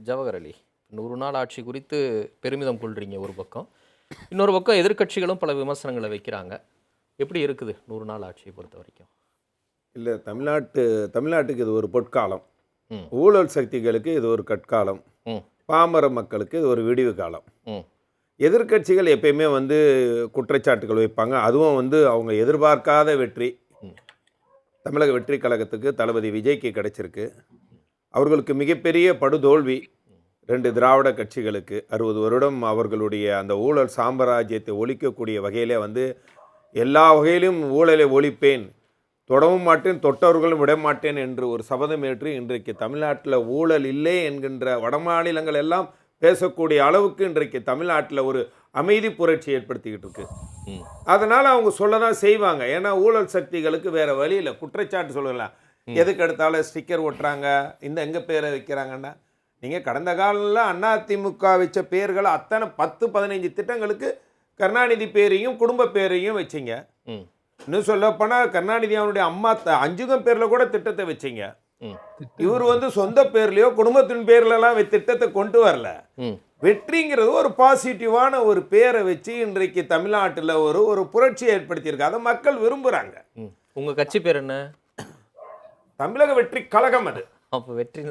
ஜவஹர் அலி, 100 நாள் ஆட்சி குறித்து பெருமிதம் கொள்றீங்க ஒரு பக்கம், இன்னொரு பக்கம் எதிர்க்கட்சிகளும் பல விமர்சனங்களை வைக்கிறாங்க. எப்படி இருக்குது 100 நாள் ஆட்சியை பொறுத்த வரைக்கும்? இல்லை, தமிழ்நாட்டுக்கு இது ஒரு பொற்காலம், ஊழல் சக்திகளுக்கு இது ஒரு கட்காலம், பாமர மக்களுக்கு இது ஒரு விடிவு காலம். எதிர்க்கட்சிகள் எப்பயுமே குற்றச்சாட்டுகள் வைப்பாங்க. அதுவும் அவங்க எதிர்பார்க்காத வெற்றி தமிழக வெற்றி கழகத்துக்கு தளபதி விஜய்க்கு கிடைச்சிருக்கு. அவர்களுக்கு மிகப்பெரிய படுதோல்வி 2 திராவிட கட்சிகளுக்கு. 60 வருடம் அவர்களுடைய அந்த ஊழல் சாம்ராஜ்யத்தை ஒழிக்கக்கூடிய வகையில் எல்லா வகையிலும் ஊழலை ஒழிப்பேன், தொடவும் மாட்டேன், தொட்டவர்களும் விடமாட்டேன் என்று ஒரு சபதம் ஏற்று இன்றைக்கு தமிழ்நாட்டில் ஊழல் இல்லை என்கின்ற வடமாநிலங்கள் எல்லாம் பேசக்கூடிய அளவுக்கு இன்றைக்கு தமிழ்நாட்டில் ஒரு அமைதி புரட்சி ஏற்படுத்திக்கிட்டு இருக்கு. அதனால் அவங்க சொல்ல தான் செய்வாங்க. ஏன்னா ஊழல் சக்திகளுக்கு வேறு வழி இல்லை. குற்றச்சாட்டு சொல்லலாம், எதுக்கு எடுத்தாலும் ஸ்டிக்கர் ஒட்டுறாங்க, எங்கள் பேரை வைக்கிறாங்கன்னா, நீங்கள் கடந்த காலில் அதிமுக வச்ச பேர்களை அத்தனை 10-15 திட்டங்களுக்கு கருணாநிதி பேரையும் குடும்ப பேரையும் வச்சிங்க. இன்னும் சொல்லப்போனால் கருணாநிதி அவனுடைய அம்மா அஞ்சுகம் பேரில் கூட திட்டத்தை வச்சிங்க. இவர் சொந்த பேர்லையோ குடும்பத்தின் பேர்லாம் திட்டத்தை கொண்டு வரல. வெற்றிங்கிறது ஒரு பாசிட்டிவான ஒரு பேரை வச்சு இன்றைக்கு தமிழ்நாட்டில் ஒரு புரட்சி ஏற்படுத்தியிருக்கு. அதை மக்கள் விரும்புகிறாங்க. உங்கள் கட்சி பேர் என்ன? தமிழக வெற்றி கழகம். அது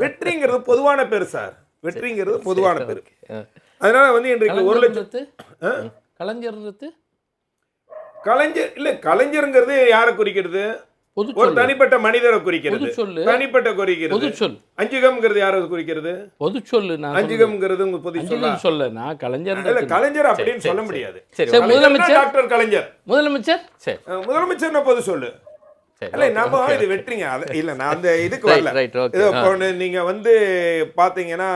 வெற்றிங்கிறது பொதுவான பேர் சார். வெற்றிங்கிறது பொதுவான பேர். அதனால இன்றைக்கு 1 லட்சம் கலைஞர் இல்லை, கலைஞருங்கிறது யாரை குறிக்கிறது? ஒரு தனிப்பட்ட மனிதரை குறிக்கிறது. தனிப்பட்ட குறிக்கிறது. அஞ்சுகம்ங்கிறது யாரை குறிக்கிறது? பொது சொல்லு. அஞ்சுகம்ங்கிறது உங்க பொது சொல்ல. நான் கலைஞர் கலைஞர் அப்படின்னு சொல்ல முடியாது. முதலமைச்சர் டாக்டர் கலைஞர், முதலமைச்சர் பொது சொல்லு. இல்ல நம்ம இது வெற்றிங்க. இல்ல நான் அந்த இதுக்கு வரல. நீங்க பாத்தீங்கன்னா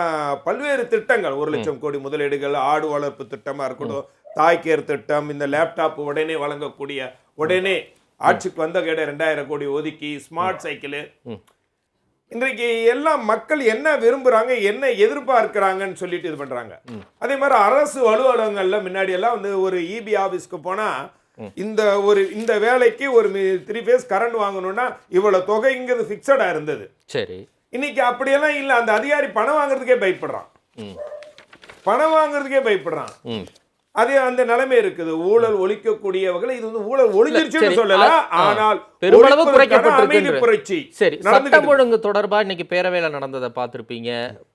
பல்வேறு திட்டங்கள், 1 லட்சம் கோடி முதலீடுகள், ஆடு வளர்ப்பு திட்டமா இருக்கட்டும், தாய்க்கேர் திட்டம், இந்த லேப்டாப் உடனே வழங்கக்கூடிய, உடனே ஆட்சிக்கு வந்த கேட 2000 கோடி ஒதுக்கி, ஸ்மார்ட் சைக்கிள். இன்றைக்கு எல்லாம் மக்கள் என்ன விரும்புறாங்க, என்ன எதிர்பார்க்கிறாங்கன்னு சொல்லிட்டு இது பண்றாங்க. அதே மாதிரி அரசு அலுவலகங்கள்ல முன்னாடி எல்லாம் ஒரு இபி ஆபீஸ்க்கு போனா இந்த வேலைக்கு ஒரு 3 ஃபேஸ் கரண்ட் வாங்கணும்னா இவ்வளவு தொகைங்கிறது பிக்சடா இருந்தது. சரி, இன்னைக்கு அப்படியெல்லாம் இல்ல. அந்த அதிகாரி பணம் வாங்குறதுக்கே பயப்படுறான். அதே அந்த நிலைமை இருக்குது. ஊழல் ஒழிக்கக்கூடிய வகையில் இது ஊழல் ஒழிஞ்சிருச்சுன்னு சொல்லல, ஆனால் பெருமளவு குறைக்கப்பட்டிருக்கு. சரி, சட்டம் ஒழுங்கு தொடர்பா இன்னைக்கு பேரவையில நடந்ததை பார்த்திருப்பீங்க.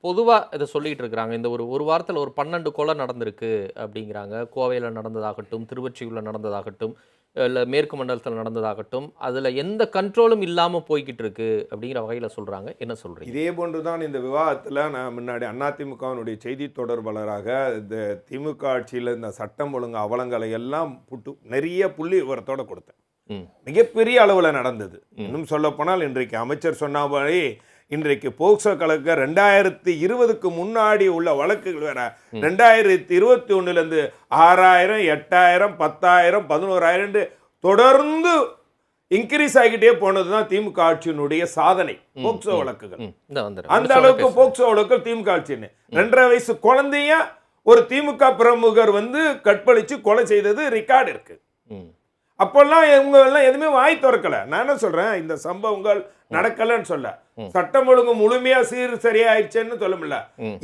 பொதுவா இதை சொல்லிட்டு இருக்காங்க, இந்த ஒரு வாரத்தில் ஒரு 12 கொலை நடந்திருக்கு அப்படிங்கிறாங்க. கோவையில் நடந்ததாகட்டும், திருவொற்றியூர்ல நடந்ததாகட்டும், இல்லை மேற்கு மண்டலத்தில் நடந்ததாகட்டும், அதில் எந்த கண்ட்ரோலும் இல்லாமல் போய்கிட்டு இருக்கு அப்படிங்கிற வகையில் சொல்கிறாங்க. என்ன சொல்கிறீங்க? இதே போன்று தான் இந்த விவாதத்தில் நான் முன்னாடி அதிமுகவினுடைய செய்தி தொடர்பாளராக இந்த திமுக ஆட்சியில் இந்த சட்டம் ஒழுங்கு அவலங்களை எல்லாம் நிறைய புள்ளி விவரத்தோடு கொடுத்தேன். மிகப்பெரிய அளவில் நடந்தது. இன்னும் சொல்லப்போனால் இன்றைக்கு அமைச்சர் சொன்னபடி இன்றைக்கு போக்சோ கழக 2020க்கு முன்னாடி உள்ள வழக்குகள் வேற 2021 6000, 8000, 10,000, 11,000 தொடர்ந்து இன்க்ரீஸ் ஆகிட்டே போனதுதான் திமுக ஆட்சியினுடைய சாதனை. போக்சோ வழக்குகள் அந்த அளவுக்கு போக்சோ வழக்குகள் திமுக ஆட்சின்னு 2.5 வயசு குழந்தைய ஒரு திமுக பிரமுகர் கற்பழிச்சு கொலை செய்தது ரெக்கார்டு இருக்கு. அப்பெல்லாம் இவங்க எல்லாம் எதுவுமே வாய் திறக்கல. நான் என்ன சொல்றேன், இந்த சம்பவங்கள் நடக்கலன்னு சொல்ல, சட்டம் ஒழுங்கு முழுமையா சரியாயிடுச்சுன்னு சொல்ல முடியல.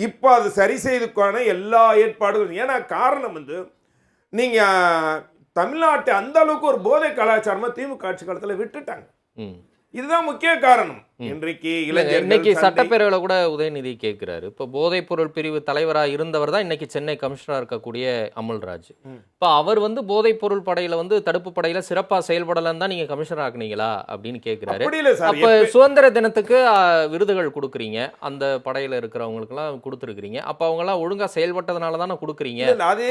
இப்போ அது சரி செய்துக்கான எல்லா ஏற்பாடுகளும். ஏன்னா காரணம் நீங்க தமிழ்நாட்டை அந்த அளவுக்கு ஒரு போதை கலாச்சாரமா திமுக ஆட்சி காலத்துல விட்டுட்டாங்க. இதுதான் முக்கிய காரணம். இன்னைக்கு சட்டப்பேரவையில் கூட உதயநிதி கேட்கிறாரு, இப்போ போதைப் பொருள் பிரிவு தலைவராக இருந்தவர் தான் இன்னைக்கு சென்னை கமிஷனராக இருக்கக்கூடிய அமல்ராஜ். இப்போ அவர் போதைப் பொருள் படையில தடுப்பு படையில சிறப்பாக செயல்படலன்னு தான் நீங்க கமிஷனர் ஆக்குனீங்களா அப்படின்னு கேட்கிறாரு. அப்போ சுதந்திர தினத்துக்கு விருதுகள் கொடுக்குறீங்க, அந்த படையில இருக்கிறவங்களுக்குலாம் கொடுத்துருக்கீங்க. அப்போ அவங்க எல்லாம் ஒழுங்கா செயல்பட்டதுனால தானே கொடுக்குறீங்க.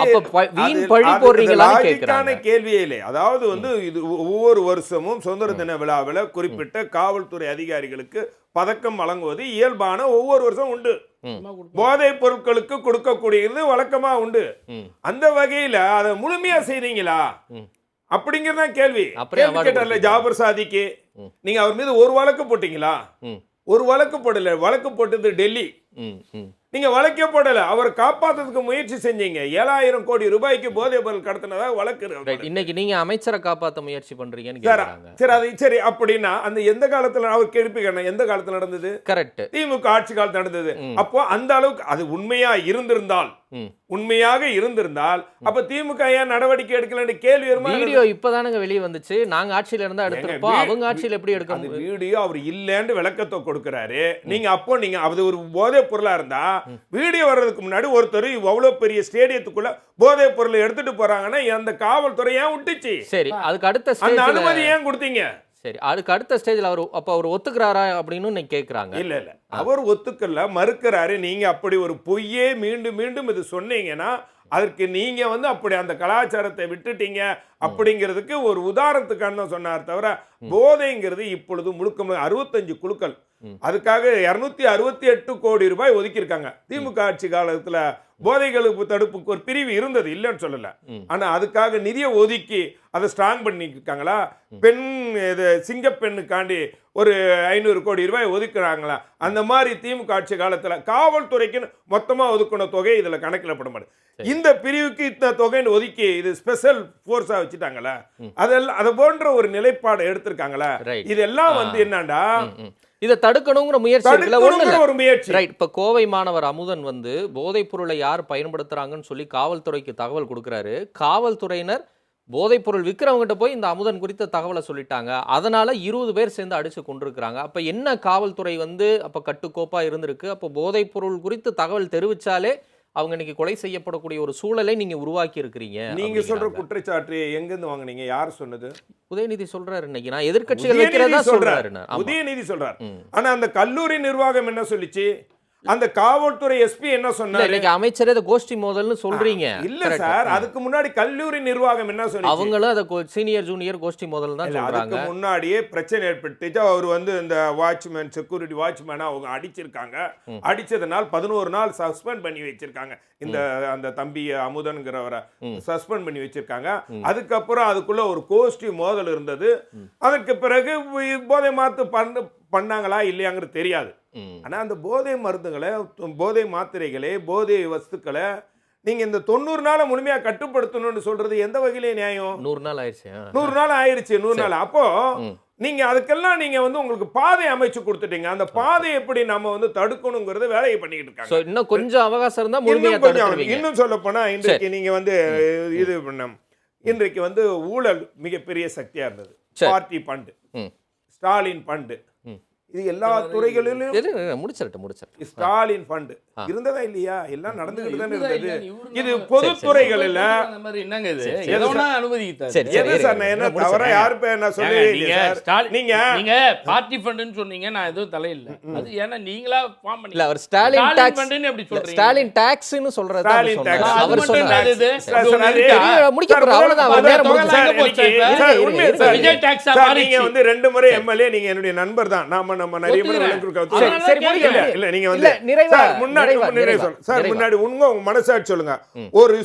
அப்போ வீண் பழி போடுறீங்களான்னு கேட்கிறாங்க. கேள்வியே இல்லை. அதாவது இது ஒவ்வொரு வருஷமும் சுதந்திர தின விழாவில் குறிப்பிட்ட காவல்துறை அதிகாரிகளுக்கு பதக்கம் வழங்குவது இயல்பான ஒவ்வொரு வருஷம் உண்டு. போதைப் பொருட்களுக்கு கொடுக்கக்கூடியது வழக்கமா உண்டு. அந்த வகையில அதை முழுமையா செய்றீங்களா அப்படிங்கறத கேள்வி. கேட்டல ஜாபர் சாதிக்கு நீங்க அவர் மீது ஒரு வழக்கு போட்டீங்களா? ஒரு வழக்கு போடல. வழக்கு போட்டது டெல்லி. நீங்க வழக்கே போடல. அவர் காப்பாத்துறதுக்கு முயற்சி செஞ்சீங்க. 7,000 கோடி ரூபாய்க்கு போதைப் பொருள் கடத்தினதாக வழக்கு இருக்கு. இன்னைக்கு நீங்க அமைச்சரை காப்பாத்த முயற்சி பண்றீங்கன்னு சார், கேக்குறாங்க. சரி அது சரி அப்படின்னா அந்த எந்த காலத்துல அவர் கேள்விக்கணும், எந்த காலத்துல நடந்தது? கரெக்ட். திமுக ஆட்சி காலத்துல நடந்தது. அப்போ அந்த அளவுக்கு அது உண்மையாக இருந்திருந்தால் அப்ப திமுக ஏன் நடவடிக்கை எடுக்கலன்னு கேள்வி வருமா? வீடியோ இப்பதானங்க வெளிய வந்துச்சு. நாங்க ஆட்சியில இருந்தா எடுத்திருப்போம். அவங்க ஆட்சியில எப்படி எடுக்க அந்த முடியும்? வீடியோ அவர் இல்லன்னு விளக்கத்தை கொடுக்கிறாரு. நீங்க அது ஒரு போதைப் பொருளா இருந்தா வீடியோ வர்றதுக்கு முன்னாடி ஒருத்தர் அவ்வளவு பெரிய ஸ்டேடியத்துக்குள்ள போதைப் பொருளை எடுத்துட்டு போறாங்கன்னா அந்த காவல்துறை ஏன் விட்டுச்சு? சரி, அதுக்கு அடுத்த அந்த ஸ்டேஜ்ல அனுமதி ஏன் கொடுத்தீங்க? சரி, அதுக்கு அடுத்த ஸ்டேஜ்ல அவர் ஒத்துக்கிறாரா அப்படின்னு நீங்க கேக்குறாங்க. இல்ல அவர் ஒத்துக்கல, மறுக்கிறாரு. நீங்க அப்படி ஒரு பொய்யே மீண்டும் மீண்டும் இது சொன்னீங்கன்னா அதற்கு நீங்க அப்படி அந்த கலாச்சாரத்தை விட்டுட்டீங்க அப்படிங்கிறதுக்கு ஒரு உதாரணத்துக்கான சொன்னார். தவிர போதைங்கிறது இப்பொழுது முழுக்க 65 குழுக்கள், அதுக்காக 268 கோடி ரூபாய் ஒதுக்கியிருக்காங்க. திமுக ஆட்சி காலத்துல போதைகளுக்கு தடுப்புக்கு ஒரு பிரிவு இருந்தது, இல்லைன்னு சொல்லல. ஆனா அதுக்காக நிதியை ஒதுக்கி அதை ஸ்ட்ராங் பண்ணிருக்காங்களா? பெண் சிங்கப்பெண்ணுக்காண்டி ஒரு 500 கோடி ரூபாய் ஒதுக்குறாங்களா? அந்த மாதிரி திமுக ஆட்சி காலத்துல காவல்துறைக்குன்னு மொத்தமா ஒதுக்கின தொகை இதுல கணக்கிடப்பட மாட்டேன். இந்த பிரிவுக்கு இத்தனை தொகைன்னு ஒதுக்கி இது ஸ்பெஷல் போர்ஸா வச்சுட்டாங்களா? அதெல்லாம் அது போன்ற ஒரு நிலைப்பாடு எடுத்திருக்காங்களா? இதெல்லாம் என்னண்டா இதை தடுக்கணுங்கிற முயற்சி இருக்குல்ல, ஒரு முயற்சி. ரைட். இப்ப கோவை மாணவர் அமுதன் போதைப் பொருளை யார் பயன்படுத்துறாங்கன்னு சொல்லி காவல்துறைக்கு தகவல் கொடுக்கிறாரு. காவல்துறையினர் போதைப் பொருள் விற்கிறவங்ககிட்ட போய் இந்த அமுதன் குறித்த தகவலை சொல்லிட்டாங்க. அதனால 20 பேர் சேர்ந்து அடிச்சு கொண்டிருக்கிறாங்க. அப்ப என்ன காவல்துறை அப்ப கட்டுக்கோப்பா இருந்திருக்கு? அப்ப போதைப் பொருள் குறித்து தகவல் தெரிவிச்சாலே அவங்க இன்னைக்கு கொலை செய்யப்படக்கூடிய ஒரு சூழலை நீங்க உருவாக்கி இருக்கிறீங்க. நீங்க சொல்ற குற்றச்சாட்டு எங்க இருந்து வாங்குனீங்க? யார் சொன்னது? உதயநிதி சொல்றாரு. இன்னைக்கு நான் எதிர்க்கட்சிகள் வைக்கிறதா சொல்றாரு. உதயநிதி சொல்றாரு. ஆனா அந்த கல்லூரி நிர்வாகம் என்ன சொல்லிச்சு? அந்த காவல்துறை எஸ்பி என்ன சொன்னாரு? இன்னைக்கு அமைச்சரே அதை கோஷ்டி மோதல்னு சொல்றீங்க. இல்ல சார், அதுக்கு முன்னாடி கல்லூரி நிர்வாகம் என்ன சொன்னாங்க? அவங்களும் அதை சீனியர் ஜூனியர் கோஷ்டி மோதல் தான் சொல்றாங்க. அதுக்கு முன்னாடியே பிரச்சனை ஏற்பட்டுச்சு. அவர் இந்த வாட்ச்மேன், செக்யூரிட்டி வாட்ச்மேன் அவங்க அடிச்சிருக்காங்க. அடிச்சதனால் 11 நாள் சஸ்பெண்ட் பண்ணி வச்சிருக்காங்க. அந்த தம்பி அமுதன்கிறவரை சஸ்பெண்ட் பண்ணி வச்சிருக்காங்க. அதுக்கப்புறம் அதுக்குள்ள ஒரு கோஷ்டி மோதல் இருந்தது. அதற்கு பிறகு போதை மாத்து பண்ணாங்களா இல்லையாங்கிறது தெரியாது. ஆனா அந்த போதை மருந்துகளை, போதை மாத்திரைகளை, போதை வஸ்துக்களை நீங்க இந்த 90 நாள முழுமையா கட்டுப்படுத்தணும்னு சொல்றது எந்த வகையிலே நியாயம்? 100 நாள் ஆயிடுச்சு. 100 நாள் ஆயிடுச்சு. 100 நாள். அப்போ நீங்க அதுக்கெல்லாம் நீங்க உங்களுக்கு பாதை அமைச்சு கொடுத்துட்டீங்க. அந்த பாதை எப்படி நம்ம தடுக்கணுங்கிறத வேலையை பண்ணிக்கிட்டு இருக்காங்க. இன்னும் கொஞ்சம் அவகாசம் இருந்தா முழுமையா தடுத்துருவீங்க. இன்னும் சொல்ல போனா இன்றைக்கு நீங்க இது இன்றைக்கு ஊழல் மிகப்பெரிய சக்தியா இருந்தது. பார்ட்டி ஃபண்ட், ஸ்டாலின் ஃபண்ட், இது எல்லா துறைகளிலும் முடிச்சிட்டு ஸ்டாலின் ஃபண்ட் இருந்ததா இல்லையா? எல்லாம் நடந்துகிட்டு தானே இருந்தது. இது பொதுத்துறைகள் இல்ல. அந்த மாதிரி என்னங்க இது? எதனா அனுமதித்தார். எது சார்? நான் என்ன தவற யார் பேர் என்ன சொல்லி சார்? நீங்க பார்ட்டி ஃபண்ட்னு சொன்னீங்க, நான் எதுவும் தலையில்ல. அது ஏன்னா நீங்களா ஃபார்ம் பண்ணி. இல்ல, அவர் ஸ்டாலின் டாக்ஸ் ஃபண்ட்னு எப்படி சொல்றீங்க? ஸ்டாலின் டாக்ஸ்னு சொல்றது ஸ்டாலின் டாக்ஸ் அவர் சொன்னாரு. முடிக்கற அவ்வளவுதான். அவர் நேரம் முடிஞ்சிச்சு. விஜய் டாக்ஸ் சார், நீங்க 2 முறை எம்எல்ஏ, நீங்க என்னுடைய நண்பர் தான். நம்ம நிறைய முறை முன்னாடி உங்க மனசாட்சி சொல்லுங்க. ஒரு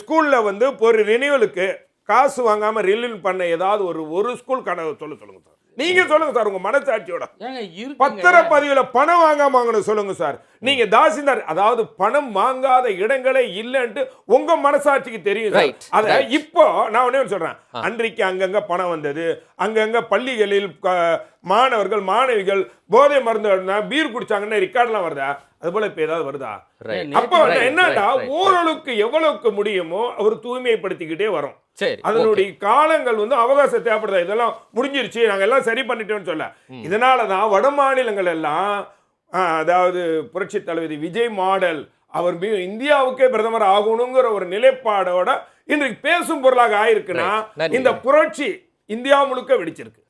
ஸ்கூல்ல ஒரு ரினிவலுக்கு காசு வாங்காம ரினிவல் பண்ண ஏதாவது ஒரு ஸ்கூல் கனவு சொல்லுங்க சார். நீங்க சொல்லுங்க சார், உங்க மனசாட்சியோட. பத்திரப்பதிவுல பணம் வாங்காம சொல்லுங்க சார். நீங்க தாசில்தார், அதாவது பணம் வாங்காத இடங்களே இல்லைன்னு உங்க மனசாட்சிக்கு தெரியும். அத இப்போ நான் ஒண்ணே சொல்றேன். அன்றைக்கு அங்கங்க பணம் வந்தது, அங்கங்க பள்ளிகளில் மாணவர்கள் மாணவிகள் போதை மருந்து பீர் குடிச்சாங்கன்னா ரெக்கார்ட்லாம் வருதா? அது போல இப்ப ஏதாவது வருதா? அப்போ என்னடா, ஊழலுக்கு எவ்வளவுக்கு முடியுமோ அவர் தூய்மைப்படுத்திக்கிட்டே வரும். அதனுடைய காலங்கள் அவகாசம் தேவைப்படுதா? இதெல்லாம் முடிஞ்சிருச்சு, நாங்க எல்லாம் சரி பண்ணிட்டோம்னு சொல்ல. இதனாலதான் வட மாநிலங்கள் எல்லாம், அதாவது புரட்சி தலைவி விஜய் மாடல், அவர் இந்தியாவுக்கே பிரதமர் ஆகணுங்கிற ஒரு நிலைப்பாடோட இன்றைக்கு பேசும் பொருளாக ஆயிருக்குன்னா இந்த புரட்சி இந்தியா முழுக்க வெடிச்சிருக்கு.